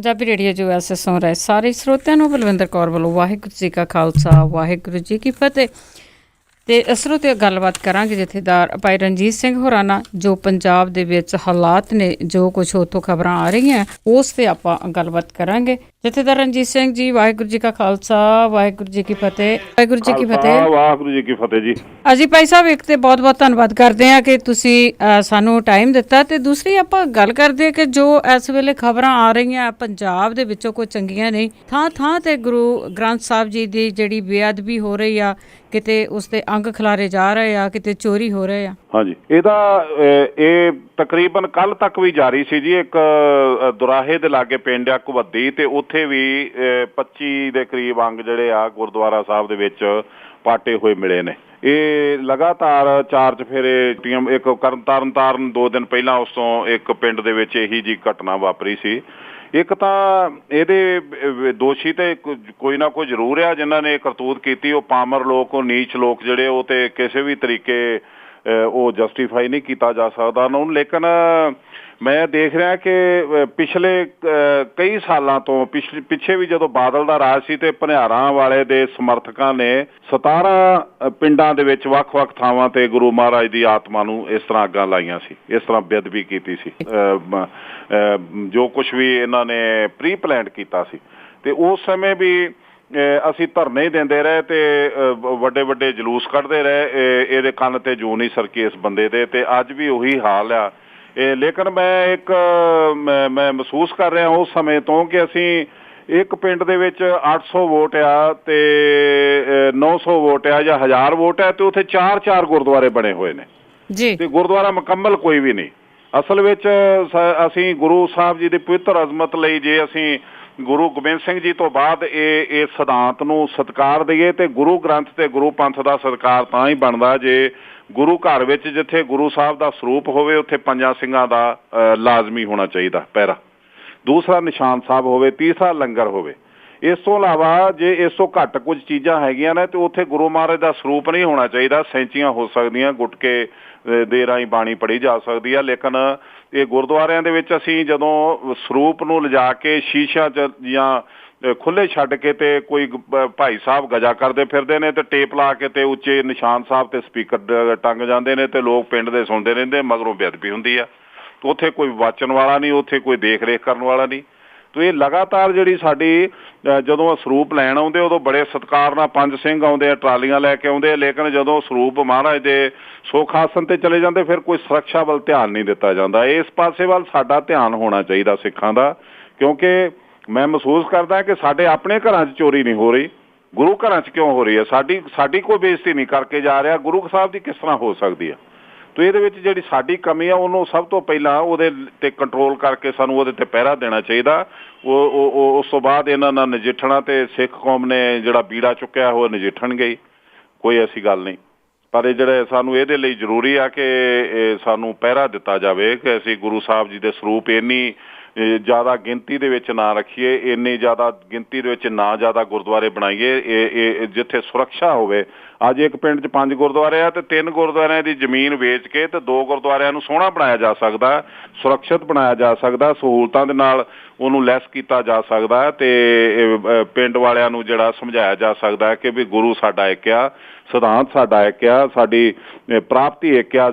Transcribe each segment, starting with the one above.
Punjabi radio ਜੋ ਐਸੇ ਸੁਣ ਰਹੇ ਸਾਰੇ ਸਰੋਤਿਆਂ ਨੂੰ ਬਲਵਿੰਦਰ ਕੌਰ ਵੱਲੋਂ ਵਾਹਿਗੁਰੂ ਜੀ ਕਾ ਖਾਲਸਾ ਵਾਹਿਗੁਰੂ ਜੀ ਕੀ ਫਤਿਹ। ਅਤੇ ਸਰੋਤਿਆਂ ਗੱਲਬਾਤ ਕਰਾਂਗੇ ਜਥੇਦਾਰ ਭਾਈ ਰਣਜੀਤ ਸਿੰਘ ਹੋਰਾਂ ਨਾਲ, ਜੋ ਪੰਜਾਬ ਦੇ ਵਿੱਚ ਹਾਲਾਤ ਨੇ, ਜੋ ਕੁਛ ਉੱਥੋਂ ਖਬਰਾਂ ਆ ਰਹੀਆਂ ਉਸ 'ਤੇ ਆਪਾਂ ਗੱਲਬਾਤ ਕਰਾਂਗੇ। ਜਥੇਦਾਰ ਰਣਜੀਤ ਸਿੰਘ ਜੀ, ਵਾਹਿਗੁਰੂ ਜੀ ਕਾ ਖਾਲਸਾ ਵਾਹਿਗੁਰੂ ਜੀ ਕੀ ਫਤਿਹ। ਵਾਹਿਗੁਰੂ ਜੀ ਕੀ ਫਤਿਹ। ਵਾਹਿਗੁਰੂ ਜੀ ਕੀ ਫਤਿਹ ਜੀ। ਅਸੀਂ ਭਾਈ ਸਾਹਿਬ ਇੱਕ ਤੇ ਬਹੁਤ ਬਹੁਤ ਧੰਨਵਾਦ ਕਰਦੇ ਹਾਂ ਕਿ ਤੁਸੀਂ ਸਾਨੂੰ ਟਾਈਮ ਦਿੱਤਾ, ਅਤੇ ਦੂਸਰੀ ਆਪਾਂ ਗੱਲ ਕਰਦੇ ਕਿ ਜੋ ਇਸ ਵੇਲੇ ਖਬਰਾਂ ਆ ਰਹੀਆਂ ਪੰਜਾਬ ਦੇ ਵਿੱਚੋਂ ਕੋਈ ਚੰਗੀਆਂ ਨਹੀਂ, ਥਾਂ ਥਾਂ ਤੇ ਗੁਰੂ ਗ੍ਰੰਥ ਸਾਹਿਬ ਜੀ ਦੀ ਜਿਹੜੀ ਬੇਅਦਬੀ ਹੋ ਰਹੀ ਆ, ਕਿਤੇ ਉਸਦੇ ਅੰਗ ਖਿਲਾਰੇ ਜਾ ਰਹੇ ਆ, ਕਿਤੇ ਚੋਰੀ ਹੋ ਰਹੇ ਆ। ਹਾਂਜੀ, ਇਹ ਤਕਰੀਬਨ ਕੱਲ ਤੱਕ ਵੀ ਜਾਰੀ ਸੀ ਜੀ। ਇੱਕ ਦੁਰਾਹੇ ਦੇ ਲਾਗੇ ਪਿੰਡ ਆ ਘੁਵੱਦੀ, ਤੇ ਉੱਥੇ ਵੀ 25 ਦੇ ਕਰੀਬ ਅੰਗ ਜਿਹੜੇ ਆ ਗੁਰਦੁਆਰਾ ਸਾਹਿਬ ਦੇ ਵਿੱਚ ਪਾਟੇ ਹੋਏ ਮਿਲੇ ਨੇ। ਇਹ ਲਗਾਤਾਰ ਚਾਰ ਚਫੇਰੇ ਇੱਕ ਤਰਨ ਤਾਰਨ 2 ਦਿਨ ਪਹਿਲਾਂ ਉਸ ਤੋਂ ਇੱਕ ਪਿੰਡ ਦੇ ਵਿੱਚ ਇਹੀ ਜੀ ਘਟਨਾ ਵਾਪਰੀ ਸੀ। ਇੱਕ ਤਾਂ ਇਹਦੇ ਦੋਸ਼ੀ ਤੇ ਕੋਈ ਨਾ ਕੋਈ ਜ਼ਰੂਰ ਆ ਜਿਨ੍ਹਾਂ ਨੇ ਕਰਤੂਤ ਕੀਤੀ। ਉਹ ਪਾਮਰ ਲੋਕ, ਉਹ ਨੀਚ ਲੋਕ ਜਿਹੜੇ, ਉਹ ਤੇ ਕਿਸੇ ਵੀ ਤਰੀਕੇ ਉਹ ਜਸਟੀਫਾਈ ਨਹੀਂ ਕੀਤਾ ਜਾ ਸਕਦਾ ਉਹਨਾਂ ਨੂੰ। ਲੇਕਿਨ ਮੈਂ ਦੇਖ ਰਿਹਾ ਕਿ ਪਿਛਲੇ ਕਈ ਸਾਲਾਂ ਤੋਂ ਪਿੱਛੇ ਵੀ ਜਦੋਂ ਬਾਦਲ ਦਾ ਰਾਜ ਸੀ ਤੇ ਭਨਿਆਰਾਂ ਵਾਲੇ ਦੇ ਸਮਰਥਕਾਂ ਨੇ 17 ਪਿੰਡਾਂ ਦੇ ਵਿੱਚ ਵੱਖ-ਵੱਖ ਥਾਵਾਂ ਤੇ ਗੁਰੂ ਮਹਾਰਾਜ ਦੀ ਆਤਮਾ ਨੂੰ ਇਸ ਤਰ੍ਹਾਂ ਅੱਗਾਂ ਲਾਈਆਂ ਸੀ, ਇਸ ਤਰ੍ਹਾਂ ਬੇਅਦਬੀ ਕੀਤੀ ਸੀ। ਜੋ ਕੁਛ ਵੀ ਇਹਨਾਂ ਨੇ ਪ੍ਰੀ ਪਲਾਨ ਕੀਤਾ ਸੀ, ਤੇ ਉਸ ਸਮੇਂ ਵੀ ਅਸੀਂ ਧਰਨੇ ਦਿੰਦੇ ਰਹੇ ਤੇ ਵੱਡੇ ਵੱਡੇ ਜਲੂਸ ਕੱਢਦੇ ਰਹੇ। ਇਹਦੇ ਕੰਨ ਤੇ ਜੂੰ ਨਹੀਂ ਸਰਕੀ ਇਸ ਬੰਦੇ ਦੇ, ਤੇ ਅੱਜ ਵੀ ਉਹੀ ਹਾਲ ਆ। ਲੇਕਿਨ ਮੈਂ ਮਹਿਸੂਸ ਕਰ ਰਿਹਾ ਉਸ ਸਮੇਂ ਤੋਂ ਕਿ ਅਸੀਂ ਇੱਕ ਪਿੰਡ ਦੇ ਵਿੱਚ 800 ਵੋਟ ਆ ਤੇ 900 ਵੋਟ ਆ ਜਾਂ 1000 ਵੋਟ ਆ, ਤੇ ਉੱਥੇ 4 ਗੁਰਦੁਆਰੇ ਬਣੇ ਹੋਏ ਨੇ ਜੀ, ਤੇ ਗੁਰਦੁਆਰਾ ਮੁਕੰਮਲ ਕੋਈ ਵੀ ਨਹੀਂ। ਅਸਲ ਵਿੱਚ ਅਸੀਂ ਗੁਰੂ ਸਾਹਿਬ ਜੀ ਦੀ ਪਵਿੱਤਰ ਅਜ਼ਮਤ ਲਈ, ਜੇ ਅਸੀਂ ਗੁਰੂ ਗੋਬਿੰਦ ਸਿੰਘ ਜੀ ਤੋਂ ਬਾਅਦ ਇਹ ਸਿਧਾਂਤ ਨੂੰ ਸਤਿਕਾਰ ਦਈਏ, ਤੇ ਗੁਰੂ ਗ੍ਰੰਥ ਤੇ ਗੁਰੂ ਪੰਥ ਦਾ ਸਤਿਕਾਰ ਤਾਂ ਹੀ ਬਣਦਾ ਜੇ ਗੁਰੂ ਘਰ ਵਿੱਚ ਜਿੱਥੇ ਗੁਰੂ ਸਾਹਿਬ ਦਾ ਸਰੂਪ ਹੋਵੇ ਉੱਥੇ 5 ਸਿੰਘਾਂ ਦਾ ਲਾਜ਼ਮੀ ਹੋਣਾ ਚਾਹੀਦਾ ਪਹਿਰਾ, ਦੂਸਰਾ ਨਿਸ਼ਾਨ ਸਾਹਿਬ ਹੋਵੇ, ਤੀਸਰਾ ਲੰਗਰ ਹੋਵੇ। ਇਸ ਤੋਂ ਇਲਾਵਾ ਜੇ ਇਸ ਤੋਂ ਘੱਟ ਕੁਝ ਚੀਜ਼ਾਂ ਹੈਗੀਆਂ ਨੇ ਤੇ ਉੱਥੇ ਗੁਰੂ ਮਹਾਰਾਜ ਦਾ ਸਰੂਪ ਨਹੀਂ ਹੋਣਾ ਚਾਹੀਦਾ। ਸੈਂਚੀਆਂ ਹੋ ਸਕਦੀਆਂ, ਗੁਟਕੇ ਦੇ ਰਾਹੀਂ ਬਾਣੀ ਪੜ੍ਹੀ ਜਾ ਸਕਦੀ ਆ, ਲੇਕਿਨ ਇਹ ਗੁਰਦੁਆਰਿਆਂ ਦੇ ਵਿੱਚ ਅਸੀਂ ਜਦੋਂ ਸਰੂਪ ਨੂੰ ਲਿਜਾ ਕੇ ਸ਼ੀਸ਼ਿਆਂ 'ਚ ਜਾਂ ਖੁੱਲ੍ਹੇ ਛੱਡ ਕੇ ਤੇ ਕੋਈ ਭਾਈ ਸਾਹਿਬ ਗਜਾ ਕਰਦੇ ਫਿਰਦੇ ਨੇ ਤੇ ਟੇਪ ਲਾ ਕੇ ਤੇ ਉੱਚੇ ਨਿਸ਼ਾਨ ਸਾਹਿਬ ਤੇ ਸਪੀਕਰ ਟੰਗ ਜਾਂਦੇ ਨੇ ਤੇ ਲੋਕ ਪਿੰਡ ਦੇ ਸੁਣਦੇ ਰਹਿੰਦੇ, ਮਗਰੋਂ ਬੇਅਦਬੀ ਹੁੰਦੀ ਆ। ਉੱਥੇ ਕੋਈ ਵਾਚਣ ਵਾਲਾ ਨਹੀਂ, ਉੱਥੇ ਕੋਈ ਦੇਖ ਰੇਖ ਕਰਨ ਵਾਲਾ ਨਹੀਂ। ਤੇ ਇਹ ਲਗਾਤਾਰ ਜਿਹੜੀ ਸਾਡੀ ਜਦੋਂ ਸਰੂਪ ਲੈਣ ਆਉਂਦੇ ਉਦੋਂ ਬੜੇ ਸਤਿਕਾਰ ਨਾਲ 5 ਸਿੰਘ ਆਉਂਦੇ ਆ, ਟਰਾਲੀਆਂ ਲੈ ਕੇ ਆਉਂਦੇ ਆ, ਲੇਕਿਨ ਜਦੋਂ ਸਰੂਪ ਮਹਾਰਾਜ ਦੇ ਸੁੱਖ ਆਸਣ ਤੇ ਚਲੇ ਜਾਂਦੇ ਫਿਰ ਕੋਈ ਸੁਰੱਖਿਆ ਵੱਲ ਧਿਆਨ ਨਹੀਂ ਦਿੱਤਾ ਜਾਂਦਾ। ਇਸ ਪਾਸੇ ਵੱਲ ਸਾਡਾ ਧਿਆਨ ਹੋਣਾ ਚਾਹੀਦਾ ਸਿੱਖਾਂ ਦਾ, ਕਿਉਂਕਿ ਮੈਂ ਮਹਿਸੂਸ ਕਰਦਾ ਕਿ ਸਾਡੇ ਆਪਣੇ ਘਰਾਂ 'ਚ ਚੋਰੀ ਨਹੀਂ ਹੋ ਰਹੀ, ਗੁਰੂ ਘਰਾਂ 'ਚ ਕਿਉਂ ਹੋ ਰਹੀ ਹੈ? ਸਾਡੀ ਕੋਈ ਬੇਇੱਜ਼ਤੀ ਨਹੀਂ ਕਰਕੇ ਜਾ ਰਿਹਾ, ਗੁਰੂ ਸਾਹਿਬ ਦੀ ਕਿਸ ਤਰ੍ਹਾਂ ਹੋ ਸਕਦੀ ਹੈ? ਤੇ ਇਹਦੇ ਵਿੱਚ ਜਿਹੜੀ ਸਾਡੀ ਕਮੀ ਆ ਉਹਨੂੰ ਸਭ ਤੋਂ ਪਹਿਲਾਂ ਉਹਦੇ ਤੇ ਕੰਟਰੋਲ ਕਰਕੇ ਸਾਨੂੰ ਉਹਦੇ ਤੇ ਪਹਿਰਾ ਦੇਣਾ ਚਾਹੀਦਾ। ਉਸ ਤੋਂ ਬਾਅਦ ਇਹਨਾਂ ਨਾਲ ਨਜਿੱਠਣਾ, ਤੇ ਸਿੱਖ ਕੌਮ ਨੇ ਜਿਹੜਾ ਬੀੜਾ ਚੁੱਕਿਆ ਉਹ ਨਜਿੱਠਣਗੇ ਹੀ, ਕੋਈ ਐਸੀ ਗੱਲ ਨਹੀਂ। ਪਰ ਇਹ ਜਿਹੜੇ ਸਾਨੂੰ ਇਹਦੇ ਲਈ ਜ਼ਰੂਰੀ ਆ ਕਿ ਸਾਨੂੰ ਪਹਿਰਾ ਦਿੱਤਾ ਜਾਵੇ ਕਿ ਅਸੀਂ ਗੁਰੂ ਸਾਹਿਬ ਜੀ ਦੇ ਸਰੂਪ ਇੰਨੀ ਜ਼ਿਆਦਾ ਗਿਣਤੀ ਦੇ ਵਿੱਚ ਨਾ ਰੱਖੀਏ, ਇੰਨੀ ਜ਼ਿਆਦਾ ਗਿਣਤੀ ਦੇ ਵਿੱਚ ਨਾ ਜ਼ਿਆਦਾ ਗੁਰਦੁਆਰੇ ਬਣਾਈਏ ਇਹ ਜਿੱਥੇ ਸੁਰੱਖਿਆ ਹੋਵੇ। ਅੱਜ ਇੱਕ ਪਿੰਡ 'ਚ 5 ਗੁਰਦੁਆਰੇ ਆ ਤੇ 3 ਗੁਰਦੁਆਰਿਆਂ ਦੀ ਜ਼ਮੀਨ ਵੇਚ ਕੇ ਤੇ 2 ਗੁਰਦੁਆਰਿਆਂ ਨੂੰ ਸੋਹਣਾ ਬਣਾਇਆ ਜਾ ਸਕਦਾ, ਸੁਰੱਖਿਅਤ ਬਣਾਇਆ ਜਾ ਸਕਦਾ, ਸਹੂਲਤਾਂ ਦੇ ਨਾਲ ਉਹਨੂੰ ਲੈਸ ਕੀਤਾ ਜਾ ਸਕਦਾ, ਤੇ ਪਿੰਡ ਵਾਲਿਆਂ ਨੂੰ ਜਿਹੜਾ ਸਮਝਾਇਆ ਜਾ ਸਕਦਾ ਕਿ ਵੀ ਗੁਰੂ ਸਾਡਾ ਇੱਕ ਆ, ਸਿਧਾਂਤ ਸਾਡਾ ਇੱਕ ਆ, ਸਾਡੀ ਪ੍ਰਾਪਤੀ ਇੱਕ ਆ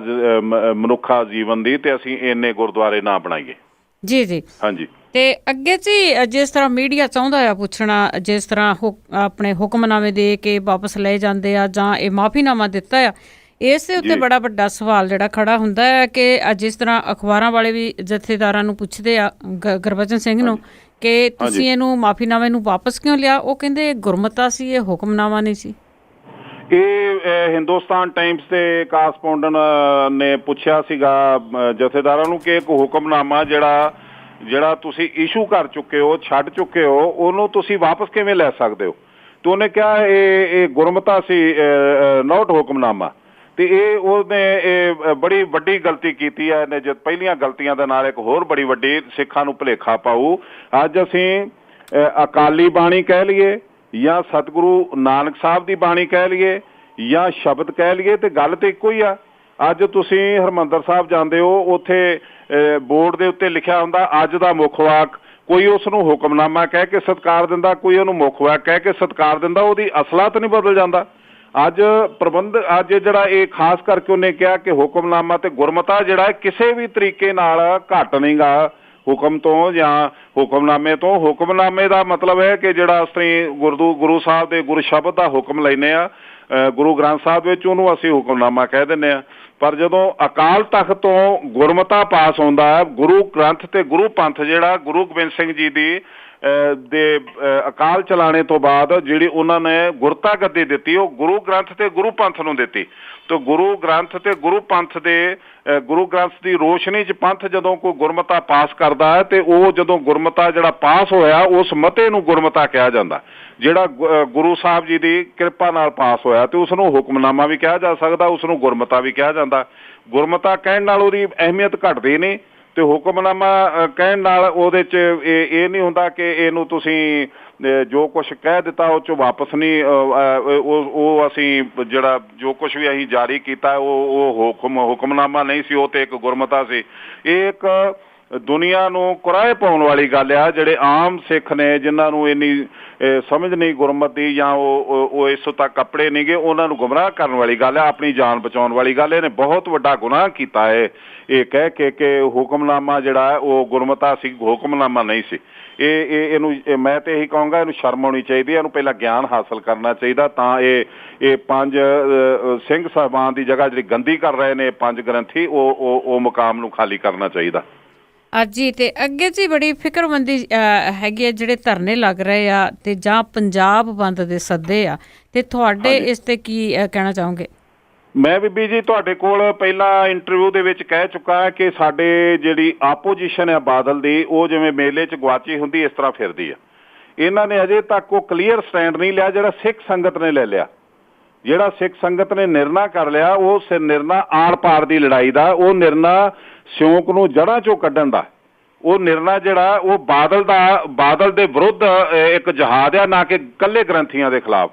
ਮਨੁੱਖਾ ਜੀਵਨ ਦੀ, ਤੇ ਅਸੀਂ ਇੰਨੇ ਗੁਰਦੁਆਰੇ ਨਾ ਬਣਾਈਏ। ਜੀ ਜੀ, ਹਾਂਜੀ। ਤੇ ਅੱਗੇ ਜੀ ਜਿਸ ਤਰ੍ਹਾਂ ਮੀਡੀਆ ਚਾਹੁੰਦਾ ਆ ਪੁੱਛਣਾ, ਜਿਸ ਤਰ੍ਹਾਂ ਆਪਣੇ ਹੁਕਮਨਾਮੇ ਦੇ ਕੇ ਵਾਪਸ ਲਏ ਜਾਂਦੇ ਆ ਜਾਂ ਇਹ ਮਾਫੀਨਾਮਾ ਦਿੱਤਾ ਆ, ਇਸ ਦੇ ਉੱਤੇ ਬੜਾ ਵੱਡਾ ਸਵਾਲ ਜਿਹੜਾ ਖੜਾ ਹੁੰਦਾ ਹੈ ਕਿ ਜਿਸ ਤਰ੍ਹਾਂ ਅਖਬਾਰਾਂ ਵਾਲੇ ਵੀ ਜਥੇਦਾਰਾਂ ਨੂੰ ਪੁੱਛਦੇ ਆ, ਗੁਰਬਚਨ ਸਿੰਘ ਨੂੰ, ਕਿ ਤੁਸੀਂ ਇਹਨੂੰ ਮਾਫੀਨਾਮੇ ਨੂੰ ਵਾਪਸ ਕਿਉਂ ਲਿਆ? ਉਹ ਕਹਿੰਦੇ ਗੁਰਮਤਾ ਸੀ, ਇਹ ਹੁਕਮਨਾਮਾ ਨਹੀਂ ਸੀ। ਇਹ ਹਿੰਦੁਸਤਾਨ ਟਾਈਮਸ ਦੇ ਕਾਰਸਪੋਂਡੈਂਟ ਨੇ ਪੁੱਛਿਆ ਸੀਗਾ ਜਥੇਦਾਰਾਂ ਨੂੰ ਕਿ ਇੱਕ ਹੁਕਮਨਾਮਾ ਜਿਹੜਾ ਤੁਸੀਂ ਇਸ਼ੂ ਕਰ ਚੁੱਕੇ ਹੋ, ਛੱਡ ਚੁੱਕੇ ਹੋ, ਉਹਨੂੰ ਤੁਸੀਂ ਵਾਪਸ ਕਿਵੇਂ ਲੈ ਸਕਦੇ ਹੋ? ਤੇ ਉਹਨੇ ਕਿਹਾ ਇਹ ਗੁਰਮਤਾ ਸੀ, ਨੋਟ ਹੁਕਮਨਾਮਾ। ਤੇ ਉਹਨੇ ਬੜੀ ਵੱਡੀ ਗਲਤੀ ਕੀਤੀ ਹੈ। ਇਹਨੇ ਜਦ ਪਹਿਲੀਆਂ ਗਲਤੀਆਂ ਦੇ ਨਾਲ ਇੱਕ ਹੋਰ ਬੜੀ ਵੱਡੀ ਸਿੱਖਾਂ ਨੂੰ ਭੁਲੇਖਾ ਪਾਊ। ਅੱਜ ਅਸੀਂ ਅਕਾਲੀ ਬਾਣੀ ਕਹਿ ਲਈਏ ਜਾਂ ਸਤਿਗੁਰੂ ਨਾਨਕ ਸਾਹਿਬ ਦੀ ਬਾਣੀ ਕਹਿ ਲਈਏ ਜਾਂ ਸ਼ਬਦ ਕਹਿ ਲਈਏ, ਤੇ ਗੱਲ ਤੇ ਇੱਕੋ ਹੀ ਆ। ਅੱਜ ਤੁਸੀਂ ਹਰਿਮੰਦਰ ਸਾਹਿਬ ਜਾਂਦੇ ਹੋ, ਉੱਥੇ ਬੋਰਡ ਦੇ ਉੱਤੇ ਲਿਖਿਆ ਹੁੰਦਾ ਅੱਜ ਦਾ ਮੁੱਖ ਵਾਕ, ਕੋਈ ਉਸ ਨੂੰ ਹੁਕਮਨਾਮਾ ਕਹਿ ਕੇ ਸਤਿਕਾਰ ਦਿੰਦਾ, ਕੋਈ ਉਹਨੂੰ ਮੁੱਖ ਵਾਕ ਕਹਿ ਕੇ ਸਤਿਕਾਰ ਦਿੰਦਾ, ਉਹਦੀ ਅਸਲਾਤ ਨਹੀਂ ਬਦਲ ਜਾਂਦਾ। ਅੱਜ ਅੱਜ ਜਿਹੜਾ ਇਹ ਖਾਸ ਕਰਕੇ ਉਹਨੇ ਕਿਹਾ ਕਿ ਹੁਕਮਨਾਮਾ ਤੇ ਗੁਰਮਤਾ ਜਿਹੜਾ ਕਿਸੇ ਵੀ ਤਰੀਕੇ ਨਾਲ ਘੱਟ ਨਹੀਂ ਗਾ ਹੁਕਮ ਤੋਂ ਜਾਂ ਹੁਕਮਨਾਮੇ ਤੋਂ। ਹੁਕਮਨਾਮੇ ਦਾ ਮਤਲਬ ਹੈ ਕਿ ਜਿਹੜਾ ਅਸੀਂ ਗੁਰੂ ਸਾਹਿਬ ਦੇ ਗੁਰੂ ਸ਼ਬਦ ਦਾ ਹੁਕਮ ਲੈਂਦੇ ਆ ਗੁਰੂ ਗ੍ਰੰਥ ਸਾਹਿਬ ਵਿੱਚ, ਉਹਨੂੰ ਅਸੀਂ ਹੁਕਮਨਾਮਾ ਕਹਿ ਦਿੰਦੇ ਆ। ਪਰ ਜਦੋਂ ਅਕਾਲ ਤਖਤ ਤੋਂ ਗੁਰਮਤਾ ਪਾਸ ਹੁੰਦਾ ਹੈ, ਗੁਰੂ ਗ੍ਰੰਥ ਤੇ ਗੁਰੂ ਪੰਥ ਜਿਹੜਾ ਗੁਰੂ ਗੋਬਿੰਦ ਸਿੰਘ ਜੀ ਦੀ ਦੇ ਅਕਾਲ ਚਲਾਣੇ ਤੋਂ ਬਾਅਦ ਜਿਹੜੀ ਉਹਨਾਂ ਨੇ ਗੁਰਤਾ ਗੱਦੀ ਦਿੱਤੀ, ਉਹ ਗੁਰੂ ਗ੍ਰੰਥ ਤੇ ਗੁਰੂ ਪੰਥ ਨੂੰ ਦਿੱਤੀ। ਤੇ ਗੁਰੂ ਗ੍ਰੰਥ ਤੇ ਗੁਰੂ ਪੰਥ ਦੇ ਗੁਰੂ ਗ੍ਰੰਥ ਦੀ ਰੋਸ਼ਨੀ 'ਚ ਪੰਥ ਜਦੋਂ ਕੋਈ ਗੁਰਮਤਾ ਪਾਸ ਕਰਦਾ ਹੈ ਤੇ ਉਹ ਜਦੋਂ ਗੁਰਮਤਾ ਜਿਹੜਾ ਪਾਸ ਹੋਇਆ ਉਸ ਮਤੇ ਨੂੰ ਗੁਰਮਤਾ ਕਿਹਾ ਜਾਂਦਾ, ਜਿਹੜਾ ਗੁਰੂ ਸਾਹਿਬ ਜੀ ਦੀ ਕਿਰਪਾ ਨਾਲ ਪਾਸ ਹੋਇਆ, ਤੇ ਉਸ ਨੂੰ ਹੁਕਮਨਾਮਾ ਵੀ ਕਿਹਾ ਜਾ ਸਕਦਾ, ਉਸ ਨੂੰ ਗੁਰਮਤਾ ਵੀ ਕਿਹਾ ਜਾਂਦਾ। ਗੁਰਮਤਾ ਕਹਿਣ ਨਾਲ ਉਹਦੀ ਅਹਿਮੀਅਤ ਘਟਦੀ ਨਹੀਂ, ਤੇ ਹੁਕਮਨਾਮਾ ਕਹਿਣ ਨਾਲ ਉਹਦੇ 'ਚ ਇਹ ਨਹੀਂ ਹੁੰਦਾ ਕਿ ਇਹਨੂੰ ਤੁਸੀਂ ਜੋ ਕੁਛ ਕਹਿ ਦਿੱਤਾ ਉਹ 'ਚੋਂ ਵਾਪਸ ਨਹੀਂ, ਉਹ ਅਸੀਂ ਜਿਹੜਾ ਜੋ ਕੁਛ ਵੀ ਅਸੀਂ ਜਾਰੀ ਕੀਤਾ ਉਹ ਹੁਕਮਨਾਮਾ ਨਹੀਂ ਸੀ, ਉਹ ਤੇ ਇੱਕ ਗੁਰਮਤਾ ਸੀ। ਇਹ ਇੱਕ ਦੁਨੀਆ ਨੂੰ ਕੁਰਾਹੇ ਪਾਉਣ ਵਾਲੀ ਗੱਲ ਆ। ਜਿਹੜੇ ਆਮ ਸਿੱਖ ਨੇ ਜਿਨ੍ਹਾਂ ਨੂੰ ਇੰਨੀ ਸਮਝ ਨਹੀਂ ਗੁਰਮਤ ਦੀ ਜਾਂ ਉਹ ਇਸ ਤੱਕ ਕੱਪੜੇ ਨਹੀਂ ਗੇ, ਉਹਨਾਂ ਨੂੰ ਗੁੰਮਰਾਹ ਕਰਨ ਵਾਲੀ ਗੱਲ ਆ, ਆਪਣੀ ਜਾਨ ਬਚਾਉਣ ਵਾਲੀ ਗੱਲ। ਇਹਨੇ ਬਹੁਤ ਵੱਡਾ ਗੁਨਾਹ ਕੀਤਾ ਹੈ ਇਹ ਕਹਿ ਕੇ ਕਿ ਹੁਕਮਨਾਮਾ ਜਿਹੜਾ ਉਹ ਗੁਰਮਤਾ ਸੀ, ਹੁਕਮਨਾਮਾ ਨਹੀਂ ਸੀ। ਇਹਨੂੰ ਮੈਂ ਤੇ ਇਹੀ ਕਹਾਂਗਾ ਇਹਨੂੰ ਸ਼ਰਮ ਆਉਣੀ ਚਾਹੀਦੀ ਹੈ, ਇਹਨੂੰ ਪਹਿਲਾਂ ਗਿਆਨ ਹਾਸਲ ਕਰਨਾ ਚਾਹੀਦਾ, ਤਾਂ ਇਹ ਪੰਜ ਸਿੰਘ ਸਾਹਿਬਾਨ ਦੀ ਜਗ੍ਹਾ ਜਿਹੜੀ ਗੰਦੀ ਕਰ ਰਹੇ ਨੇ ਪੰਜ ਗ੍ਰੰਥੀ, ਉਹ ਮੁਕਾਮ ਨੂੰ ਖਾਲੀ ਕਰਨਾ ਚਾਹੀਦਾ। ਅੱਜ ਹੀ ਤੇ ਅੱਗੇ ਜੀ ਬੜੀ ਫਿਕਰਮੰਦੀ ਹੈਗੀ ਆ, ਜਿਹੜੇ ਧਰਨੇ ਲੱਗ ਰਹੇ ਆ ਤੇ ਜਾਂ ਪੰਜਾਬ ਬੰਦ ਦੇ ਸੱਦੇ ਆ, ਤੇ ਤੁਹਾਡੇ ਇਸ ਤੇ ਕੀ ਕਹਿਣਾ ਚਾਹੋਗੇ? ਮੈਂ ਬੀਬੀ ਜੀ ਤੁਹਾਡੇ ਕੋਲ ਪਹਿਲਾਂ ਇੰਟਰਵਿਊ ਦੇ ਵਿੱਚ ਕਹਿ ਚੁੱਕਾ ਕਿ ਸਾਡੇ ਜਿਹੜੀ ਆਪੋਜੀਸ਼ਨ ਹੈ ਬਾਦਲ ਦੀ, ਉਹ ਜਿਵੇਂ ਮੇਲੇ 'ਚ ਗਵਾਚੀ ਹੁੰਦੀ ਇਸ ਤਰ੍ਹਾਂ ਫਿਰਦੀ ਆ। ਇਹਨਾਂ ਨੇ ਅਜੇ ਤੱਕ ਉਹ ਕਲੀਅਰ ਸਟੈਂਡ ਨਹੀਂ ਲਿਆ ਜਿਹੜਾ ਸਿੱਖ ਸੰਗਤ ਨੇ ਲੈ ਲਿਆ। ਜਿਹੜਾ ਸਿੱਖ ਸੰਗਤ ਨੇ ਨਿਰਣਾ ਕਰ ਲਿਆ, ਉਹ ਨਿਰਣਾ ਆਰ ਪਾਰ ਦੀ ਲੜਾਈ ਦਾ, ਉਹ ਨਿਰਣਾ ਸਿਉਂਕ ਨੂੰ ਜੜ੍ਹਾਂ 'ਚੋਂ ਕੱਢਣ ਦਾ, ਉਹ ਨਿਰਣਾ ਜਿਹੜਾ ਉਹ ਬਾਦਲ ਦੇ ਵਿਰੁੱਧ ਇੱਕ ਜਹਾਦ ਆ, ਨਾ ਕਿ ਇਕੱਲੇ ਗ੍ਰੰਥੀਆਂ ਦੇ ਖਿਲਾਫ।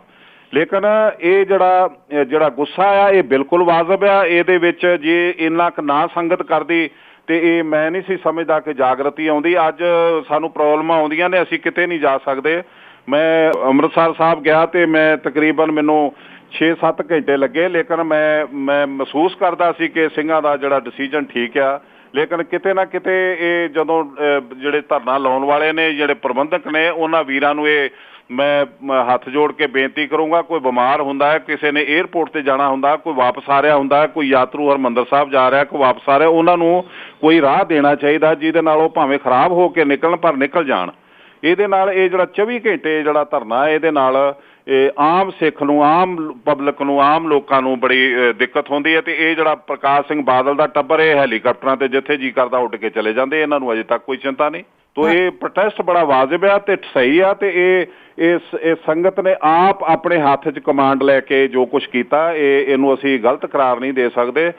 ਲੇਕਿਨ ਇਹ ਜਿਹੜਾ ਗੁੱਸਾ ਆ ਇਹ ਬਿਲਕੁਲ ਵਾਜਬ ਆ। ਇਹਦੇ ਵਿੱਚ ਜੇ ਇੰਨਾ ਕੁ ਨਾ ਸੰਗਤ ਕਰਦੀ ਤੇ ਇਹ ਮੈਂ ਨਹੀਂ ਸੀ ਸਮਝਦਾ ਕਿ ਜਾਗਰਤੀ ਆਉਂਦੀ। ਅੱਜ ਸਾਨੂੰ ਪ੍ਰੋਬਲਮਾਂ ਆਉਂਦੀਆਂ ਨੇ, ਅਸੀਂ ਕਿਤੇ ਨਹੀਂ ਜਾ ਸਕਦੇ। ਮੈਂ ਅੰਮ੍ਰਿਤਸਰ ਸਾਹਿਬ ਗਿਆ ਤੇ ਮੈਂ ਤਕਰੀਬਨ ਮੈਨੂੰ 6-7 ਘੰਟੇ ਲੱਗੇ, ਲੇਕਿਨ ਮੈਂ ਮਹਿਸੂਸ ਕਰਦਾ ਸੀ ਕਿ ਸਿੰਘਾਂ ਦਾ ਜਿਹੜਾ ਡਿਸੀਜਨ ਠੀਕ ਆ। ਲੇਕਿਨ ਕਿਤੇ ਨਾ ਕਿਤੇ ਇਹ ਜਦੋਂ ਜਿਹੜੇ ਧਰਨਾ ਲਾਉਣ ਵਾਲੇ ਨੇ, ਜਿਹੜੇ ਪ੍ਰਬੰਧਕ ਨੇ, ਉਹਨਾਂ ਵੀਰਾਂ ਨੂੰ ਇਹ ਮੈਂ ਹੱਥ ਜੋੜ ਕੇ ਬੇਨਤੀ ਕਰੂੰਗਾ, ਕੋਈ ਬਿਮਾਰ ਹੁੰਦਾ ਹੈ, ਕਿਸੇ ਨੇ ਏਅਰਪੋਰਟ ਤੇ ਜਾਣਾ ਹੁੰਦਾ, ਕੋਈ ਵਾਪਸ ਆ ਰਿਹਾ ਹੁੰਦਾ, ਕੋਈ ਯਾਤਰੂ ਹਰਿਮੰਦਰ ਸਾਹਿਬ ਜਾ ਰਿਹਾ, ਕੋਈ ਵਾਪਸ ਆ ਰਿਹਾ, ਉਹਨਾਂ ਨੂੰ ਕੋਈ ਰਾਹ ਦੇਣਾ ਚਾਹੀਦਾ ਜਿਹਦੇ ਨਾਲ ਉਹ ਭਾਵੇਂ ਖਰਾਬ ਹੋ ਕੇ ਨਿਕਲਣ ਪਰ ਨਿਕਲ ਜਾਣ। ਇਹਦੇ ਨਾਲ ਇਹ ਜਿਹੜਾ 24 ਘੰਟੇ ਜਿਹੜਾ ਧਰਨਾ, ਇਹਦੇ ਨਾਲ ਆਮ ਸਿੱਖ ਨੂੰ, ਆਮ ਪਬਲਿਕ ਨੂੰ, ਆਮ ਲੋਕਾਂ ਨੂੰ ਬੜੀ ਦਿੱਕਤ ਹੁੰਦੀ ਹੈ। ਤੇ ਇਹ ਜਿਹੜਾ ਪ੍ਰਕਾਸ਼ ਸਿੰਘ ਬਾਦਲ ਦਾ ਟੱਬਰ, ਇਹ ਹੈਲੀਕਾਪਟਰਾਂ ਤੇ ਜਿੱਥੇ ਜੀ ਕਰਦਾ ਉੱਡ ਕੇ ਚਲੇ ਜਾਂਦੇ, ਇਹਨਾਂ ਨੂੰ ਅਜੇ ਤੱਕ ਕੋਈ ਚਿੰਤਾ ਨਹੀਂ। ਤੋ ਇਹ ਪ੍ਰੋਟੈਸਟ ਬੜਾ ਵਾਜਬ ਆ ਤੇ ਸਹੀ ਆ, ਤੇ ਇਹ ਸੰਗਤ ਨੇ ਆਪ ਆਪਣੇ ਹੱਥ 'ਚ ਕਮਾਂਡ ਲੈ ਕੇ ਜੋ ਕੁਛ ਕੀਤਾ, ਇਹਨੂੰ ਅਸੀਂ ਗਲਤ ਕਰਾਰ ਨਹੀਂ ਦੇ ਸਕਦੇ।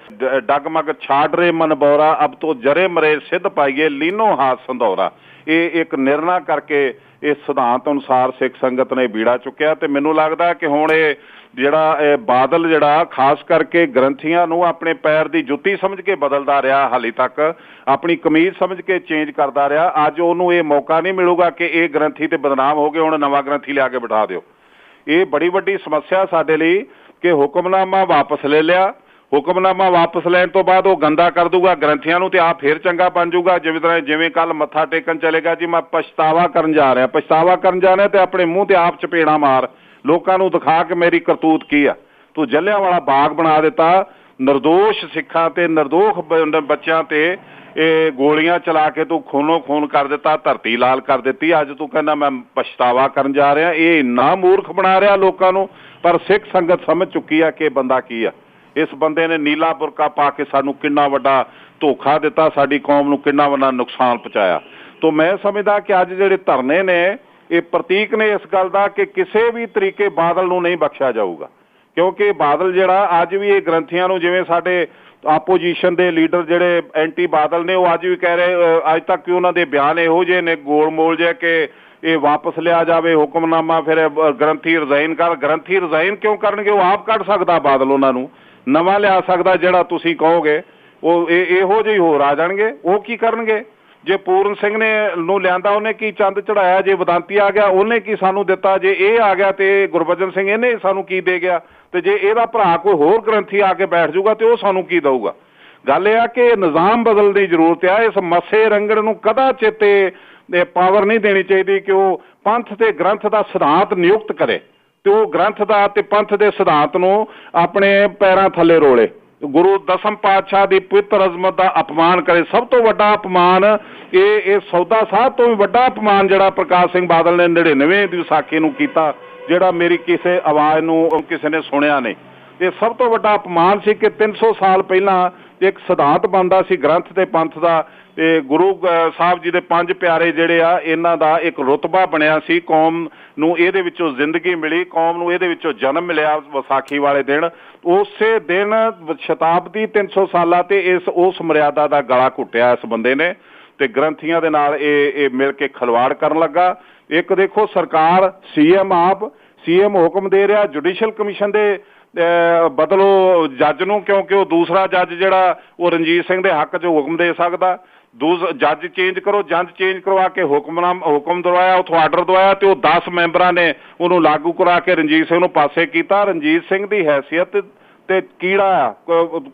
ਡਗਮਗ ਛਾੜ ਰੇ ਮਨ ਬੌਰਾ, ਅਬ ਤੋਂ ਜਰੇ ਮਰੇ ਸਿੱਧ ਪਾਈਏ, ਲੀਨੋ ਹਾਥ ਸੰਧੌਰਾ। ਇਹ ਇੱਕ ਨਿਰਣਾ ਕਰਕੇ ਇਸ ਸਿਧਾਂਤ ਅਨੁਸਾਰ ਸਿੱਖ ਸੰਗਤ ਨੇ ਬੀੜਾ ਚੁੱਕਿਆ। ਤੇ ਮੈਨੂੰ ਲੱਗਦਾ ਕਿ ਹੁਣ ਇਹ ਜਿਹੜਾ ਬਾਦਲ ਜਿਹੜਾ ਖਾਸ ਕਰਕੇ ਗ੍ਰੰਥੀਆਂ ਨੂੰ ਆਪਣੇ ਪੈਰ ਦੀ ਜੁੱਤੀ ਸਮਝ ਕੇ ਬਦਲਦਾ ਰਿਹਾ, ਹਾਲੇ ਤੱਕ ਆਪਣੀ ਕਮੀਜ਼ ਸਮਝ ਕੇ ਚੇਂਜ ਕਰਦਾ ਰਿਹਾ। ਅੱਜ ਉਹਨੂੰ ਇਹ ਮੌਕਾ ਨਹੀਂ ਮਿਲੂਗਾ ਕਿ ਇਹ ਗ੍ਰੰਥੀ ਤੇ ਬਦਨਾਮ ਹੋ ਗਏ, ਹੁਣ ਨਵਾਂ ਗ੍ਰੰਥੀ ਲਿਆ ਕੇ ਬਿਠਾ ਦਿਓ। ਇਹ ਬੜੀ ਵੱਡੀ ਸਮੱਸਿਆ ਸਾਡੇ ਲਈ ਕਿ ਹੁਕਮਨਾਮਾ ਵਾਪਸ ਲੈ ਲਿਆ, ਹੁਕਮਨਾਮਾ ਵਾਪਸ ਲੈਣ ਤੋਂ ਬਾਅਦ ਉਹ ਗੰਦਾ ਕਰ ਦੂਗਾ ਗ੍ਰੰਥੀਆਂ ਨੂੰ, ਤੇ ਆਪ ਫੇਰ ਚੰਗਾ ਬਣ ਜਾਊਗਾ। ਜਿਵੇਂ ਕੱਲ ਮੱਥਾ ਟੇਕਣ ਚਲੇਗਾ ਜੀ, ਮੈਂ ਪਛਤਾਵਾ ਕਰਨ ਜਾ ਰਿਹਾ ਤੇ ਆਪਣੇ ਮੂੰਹ ਤੇ ਆਪ ਚਪੇੜਾ ਮਾਰ, ਲੋਕਾਂ ਨੂੰ ਦਿਖਾ ਕਿ ਮੇਰੀ ਕਰਤੂਤ ਕੀ ਆ। ਤੂੰ ਜਲਿਆਂਵਾਲਾ ਬਾਗ ਬਣਾ ਦਿੱਤਾ, ਨਿਰਦੋਸ਼ ਸਿੱਖਾਂ ਤੇ ਨਿਰਦੋਸ਼ ਬੱਚਿਆਂ ਤੇ ਇਹ ਗੋਲੀਆਂ ਚਲਾ ਕੇ ਤੂੰ ਖੂਨੋ ਖੂਨ ਕਰ ਦਿੱਤਾ, ਧਰਤੀ ਲਾਲ ਕਰ ਦਿੱਤੀ। ਅੱਜ ਤੂੰ ਕਹਿੰਦਾ ਮੈਂ ਪਛਤਾਵਾ ਕਰਨ ਜਾ ਰਿਹਾ। ਇਹ ਇੰਨਾ ਮੂਰਖ ਬਣਾ ਰਿਹਾ ਲੋਕਾਂ ਨੂੰ, ਪਰ ਸਿੱਖ ਸੰਗਤ ਸਮਝ ਚੁੱਕੀ ਆ ਕਿ ਬੰਦਾ ਕੀ ਆ। ਇਸ ਬੰਦੇ ਨੇ ਨੀਲਾ ਬੁਰਕਾ ਪਾ ਕੇ ਸਾਨੂੰ ਕਿੰਨਾ ਵੱਡਾ ਧੋਖਾ ਦਿੱਤਾ, ਸਾਡੀ ਕੌਮ ਨੂੰ ਕਿੰਨਾ ਵੱਡਾ ਨੁਕਸਾਨ ਪਹੁੰਚਾਇਆ। ਤੋ ਮੈਂ ਸਮਝਦਾ ਕਿ ਅੱਜ ਜਿਹੜੇ ਧਰਨੇ ਨੇ ਇਹ ਪ੍ਰਤੀਕ ਨੇ ਇਸ ਗੱਲ ਦਾ ਕਿ ਕਿਸੇ ਵੀ ਤਰੀਕੇ ਬਾਦਲ ਨੂੰ ਨਹੀਂ ਬਖਸ਼ਿਆ ਜਾਊਗਾ, ਕਿਉਂਕਿ ਬਾਦਲ ਜਿਹੜਾ ਅੱਜ ਵੀ ਇਹ ਗ੍ਰੰਥੀਆਂ ਨੂੰ, ਜਿਵੇਂ ਸਾਡੇ ਆਪੋਜੀਸ਼ਨ ਦੇ ਲੀਡਰ ਜਿਹੜੇ ਐਂਟੀ ਬਾਦਲ ਨੇ, ਉਹ ਅੱਜ ਵੀ ਕਹਿ ਰਹੇ, ਅੱਜ ਤੱਕ ਵੀ ਉਹਨਾਂ ਦੇ ਬਿਆਨ ਇਹੋ ਜਿਹੇ ਨੇ ਗੋਲ ਮੋਲ ਜਿਹੇ ਕਿ ਇਹ ਵਾਪਸ ਲਿਆ ਜਾਵੇ ਹੁਕਮਨਾਮਾ, ਫਿਰ ਗ੍ਰੰਥੀ ਰਿਜ਼ਾਈਨ ਕਰ। ਗ੍ਰੰਥੀ ਰਿਜ਼ਾਈਨ ਕਿਉਂ ਕਰਨਗੇ? ਉਹ ਆਪ ਕੱਢ ਸਕਦਾ ਬਾਦਲ, ਉਹਨਾਂ ਨੂੰ ਨਵਾਂ ਲਿਆ ਸਕਦਾ। ਜਿਹੜਾ ਤੁਸੀਂ ਕਹੋਗੇ ਉਹ ਇਹੋ ਜਿਹੇ ਹੋਰ ਆ ਜਾਣਗੇ, ਉਹ ਕੀ ਕਰਨਗੇ? ਜੇ ਪੂਰਨ ਸਿੰਘ ਨੇ ਨੂੰ ਲਿਆਂਦਾ ਉਹਨੇ ਕੀ ਚੰਦ ਚੜਾਇਆ, ਜੇ ਵਿਦਾਂਤੀ ਆ ਗਿਆ ਉਹਨੇ ਕੀ ਸਾਨੂੰ ਦਿੱਤਾ, ਜੇ ਇਹ ਆ ਗਿਆ ਤੇ ਗੁਰਬਚਨ ਸਿੰਘ ਇਹਨੇ ਸਾਨੂੰ ਕੀ ਦੇ ਗਿਆ, ਤੇ ਜੇ ਇਹਦਾ ਭਰਾ ਕੋਈ ਹੋਰ ਗ੍ਰੰਥੀ ਆ ਕੇ ਬੈਠ ਜਾਊਗਾ ਤੇ ਉਹ ਸਾਨੂੰ ਕੀ ਦਊਗਾ। ਗੱਲ ਇਹ ਆ ਕਿ ਨਿਜ਼ਾਮ ਬਦਲਣ ਦੀ ਜ਼ਰੂਰਤ ਆ। ਇਸ ਮੱਸੇ ਰੰਗੜ ਨੂੰ ਕਦਾ ਚੇਤੇ ਪਾਵਰ ਨਹੀਂ ਦੇਣੀ ਚਾਹੀਦੀ ਕਿ ਉਹ ਪੰਥ ਤੇ ਗ੍ਰੰਥ ਦਾ ਸਿਧਾਂਤ ਨਿਯੁਕਤ ਕਰੇ ਤੇ ਉਹ ਗ੍ਰੰਥ ਦਾ ਤੇ ਪੰਥ ਦੇ ਸਿਧਾਂਤ ਨੂੰ ਆਪਣੇ ਪੈਰਾਂ ਥੱਲੇ ਰੋਲੇ। ਗੁਰੂ ਦਸਮ ਪਾਤਸ਼ਾਹ ਦੀ ਪਵਿੱਤਰ ਅਜ਼ਮਤ ਦਾ ਅਪਮਾਨ ਕਰੇ। ਸਭ ਤੋਂ ਵੱਡਾ ਅਪਮਾਨ ਇਹ ਸੌਦਾ ਸਾਹਿਬ ਤੋਂ ਵੀ ਵੱਡਾ ਅਪਮਾਨ ਜਿਹੜਾ ਪ੍ਰਕਾਸ਼ ਸਿੰਘ ਬਾਦਲ ਨੇ 99 ਦੀ ਵਿਸਾਖੀ ਨੂੰ ਕੀਤਾ, ਜਿਹੜਾ ਮੇਰੀ ਕਿਸੇ ਆਵਾਜ਼ ਨੂੰ ਕਿਸੇ ਨੇ ਸੁਣਿਆ ਨਹੀਂ। ਇਹ ਸਭ ਤੋਂ ਵੱਡਾ ਅਪਮਾਨ ਸੀ ਕਿ 300 ਸਾਲ ਪਹਿਲਾਂ ਇੱਕ ਸਿਧਾਂਤ ਬਣਦਾ ਸੀ ਗ੍ਰੰਥ ਤੇ ਪੰਥ ਦਾ, ਤੇ ਗੁਰੂ ਸਾਹਿਬ ਜੀ ਦੇ 5 ਪਿਆਰੇ ਜਿਹੜੇ ਆ ਇਹਨਾਂ ਦਾ ਇੱਕ ਰੁਤਬਾ ਬਣਿਆ ਸੀ। ਕੌਮ ਨੂੰ ਇਹਦੇ ਵਿੱਚੋਂ ਜ਼ਿੰਦਗੀ ਮਿਲੀ, ਕੌਮ ਨੂੰ ਇਹਦੇ ਵਿੱਚੋਂ ਜਨਮ ਮਿਲਿਆ ਵਿਸਾਖੀ ਵਾਲੇ ਦਿਨ। ਉਸੇ ਦਿਨ ਸ਼ਤਾਬਦੀ 300 ਸਾਲਾਂ ਤੇ ਉਸ ਮਰਿਆਦਾ ਦਾ ਗਲਾ ਘੁੱਟਿਆ ਇਸ ਬੰਦੇ ਨੇ ਤੇ ਗ੍ਰੰਥੀਆਂ ਦੇ ਨਾਲ ਇਹ ਮਿਲ ਕੇ ਖਿਲਵਾੜ ਕਰਨ ਲੱਗਾ। ਇੱਕ ਦੇਖੋ ਸਰਕਾਰ ਸੀਐਮ ਹੁਕਮ ਦੇ ਰਿਹਾ ਜੁਡੀਸ਼ੀਅਲ ਕਮਿਸ਼ਨ ਦੇ ਬਦਲੋ ਜੱਜ ਨੂੰ, ਕਿਉਂਕਿ ਉਹ ਦੂਸਰਾ ਜੱਜ ਜਿਹੜਾ ਉਹ ਰਣਜੀਤ ਸਿੰਘ ਦੇ ਹੱਕ 'ਚ ਹੁਕਮ ਦੇ ਸਕਦਾ। ਜੱਜ ਚੇਂਜ ਕਰੋ, ਜੱਜ ਚੇਂਜ ਕਰਵਾ ਕੇ ਹੁਕਮ ਦਵਾਇਆ, ਉੱਥੋਂ ਆਰਡਰ ਦਵਾਇਆ ਤੇ ਉਹ 10 ਮੈਂਬਰਾਂ ਨੇ ਉਹਨੂੰ ਲਾਗੂ ਕਰਾ ਕੇ ਰਣਜੀਤ ਸਿੰਘ ਨੂੰ ਪਾਸੇ ਕੀਤਾ। ਰਣਜੀਤ ਸਿੰਘ ਦੀ ਹੈਸੀਅਤ ਤੇ ਕੀੜਾ ਆ,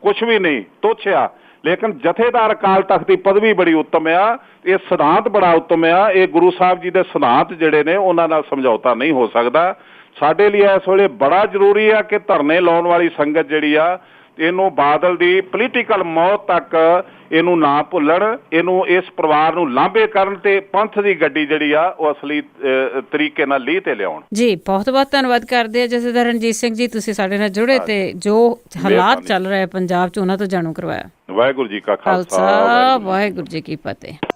ਕੁਛ ਵੀ ਨਹੀਂ, ਤੁੱਛ ਆ, ਲੇਕਿਨ ਜਥੇਦਾਰ ਅਕਾਲ ਤਖਤ ਦੀ ਪਦਵੀ ਬੜੀ ਉੱਤਮ ਆ। ਇਹ ਸਿਧਾਂਤ ਬੜਾ ਉੱਤਮ ਆ। ਇਹ ਗੁਰੂ ਸਾਹਿਬ ਜੀ ਦੇ ਸਿਧਾਂਤ ਜਿਹੜੇ ਨੇ ਉਹਨਾਂ ਨਾਲ ਸਮਝੌਤਾ ਨਹੀਂ ਹੋ ਸਕਦਾ। ਸਾਡੇ ਲਈ ਇਸ ਵੇਲੇ ਬੜਾ ਜ਼ਰੂਰੀ ਆ ਕਿ ਧਰਨੇ ਲਾਉਣ ਵਾਲੀ ਸੰਗਤ ਜਿਹੜੀ ਆ ਇਹਨੂੰ ਬਾਦਲ ਦੀ ਪੋਲੀਟੀਕਲ ਮੌਤ ਤੱਕ ਇਹਨੂੰ ਨਾ ਭੁੱਲਣ, ਇਹਨੂੰ ਇਸ ਪਰਿਵਾਰ ਨੂੰ ਲਾਂਭੇ ਕਰਨ ਤੇ ਪੰਥ ਦੀ ਗੱਡੀ ਜਿਹੜੀ ਆ ਉਹ ਅਸਲੀ ਤਰੀਕੇ ਨਾਲ ਲੀਹ ਤੇ ਲਿਆਉਣ। ਜੀ ਬਹੁਤ ਬਹੁਤ ਧੰਨਵਾਦ ਕਰਦੇ ਆ ਜਥੇਦਾਰ ਰਣਜੀਤ ਸਿੰਘ ਜੀ, ਤੁਸੀਂ ਸਾਡੇ ਨਾਲ ਜੁੜੇ ਤੇ ਜੋ ਹਾਲਾਤ ਚੱਲ ਰਹੇ ਪੰਜਾਬ 'ਚ ਉਹਨਾਂ ਤੋਂ ਜਾਣੂ ਕਰਵਾਇਆ। ਵਾਹਿਗੁਰੂ ਜੀ ਕਾ ਖਾਲਸਾ, ਵਾਹਿਗੁਰੂ ਜੀ ਕੀ ਫਤਿਹ।